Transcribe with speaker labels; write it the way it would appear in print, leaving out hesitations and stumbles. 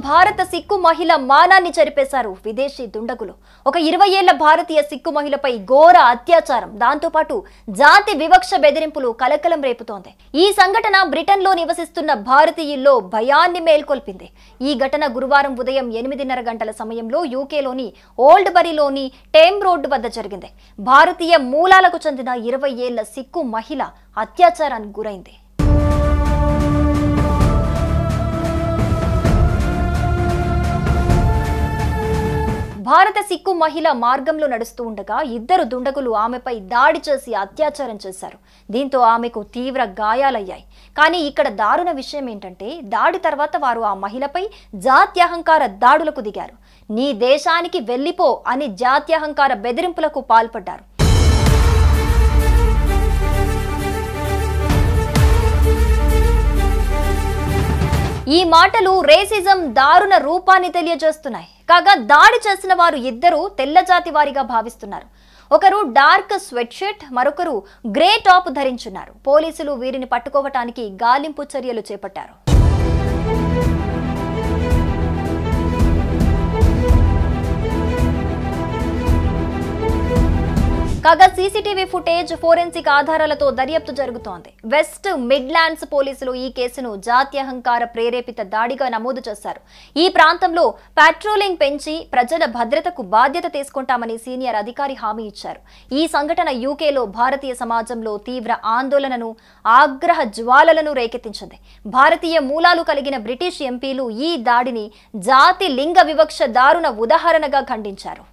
Speaker 1: భారత సిక్కు మహిళ మానాన్ని చెరిపేశారు విదేశీ దుండగులు. ఒక 20 ఏళ్ల భారతీయ సిక్కు మహిళపై ఘోర అత్యాచారం, దాంతోపాటు జాతి వివక్ష బెదిరింపులు కలకలం రేపుతోంది. ఈ సంఘటన బ్రిటన్లో నివసిస్తున్న భారతీయుల్లో భయాన్ని మేల్కొల్పింది. ఈ ఘటన గురువారం ఉదయం 8:30 గంటల సమయంలో యూకేలోని ఓల్డ్ బరీలోని టేమ్ రోడ్డు వద్ద జరిగింది. భారతీయ మూలాలకు చెందిన 20 ఏళ్ల సిక్కు మహిళ అత్యాచారానికి గురైంది. భారత సిక్కు మహిళ మార్గంలో నడుస్తూ ఉండగా 2 దుండగులు ఆమెపై దాడి చేసి అత్యాచారం చేశారు. దీంతో ఆమెకు తీవ్ర గాయాలయ్యాయి. కానీ ఇక్కడ దారుణ విషయం ఏంటంటే, దాడి తర్వాత వారు ఆ మహిళపై జాత్యహంకార దాడులకు దిగారు. నీ దేశానికి వెళ్లిపో అని జాత్యహంకార బెదిరింపులకు పాల్పడ్డారు. ఈ మాటలు రేసిజం దారుణ రూపాన్ని తెలియజేస్తున్నాయి. కాగా దాడి చేసిన వారు 2 తెల్లజాతి వారిగా భావిస్తున్నారు. ఒకరు డార్క్ స్వెట్ షర్ట్, మరొకరు గ్రే టాప్ ధరించున్నారు. పోలీసులు వీరిని పట్టుకోవటానికి గాలింపు చర్యలు చేపట్టారు. కాగా సీసీటీవీ ఫుటేజ్, ఫోరెన్సిక్ ఆధారాలతో దర్యాప్తు జరుగుతోంది. వెస్ట్ మిడ్లాండ్స్ పోలీసులు ఈ కేసును జాత్యహంకార ప్రేరేపిత దాడిగా నమోదు చేశారు. ఈ ప్రాంతంలో పాట్రోలింగ్ పెంచి ప్రజల భద్రతకు బాధ్యత తీసుకుంటామని సీనియర్ అధికారి హామీ ఇచ్చారు. ఈ సంఘటన యూకేలో భారతీయ సమాజంలో తీవ్ర ఆందోళనను, ఆగ్రహ జ్వాలలను రేకెత్తించింది. భారతీయ మూలాలు కలిగిన బ్రిటిష్ ఎంపీలు ఈ దాడిని జాతి లింగ వివక్ష దారుణ ఉదాహరణగా ఖండించారు.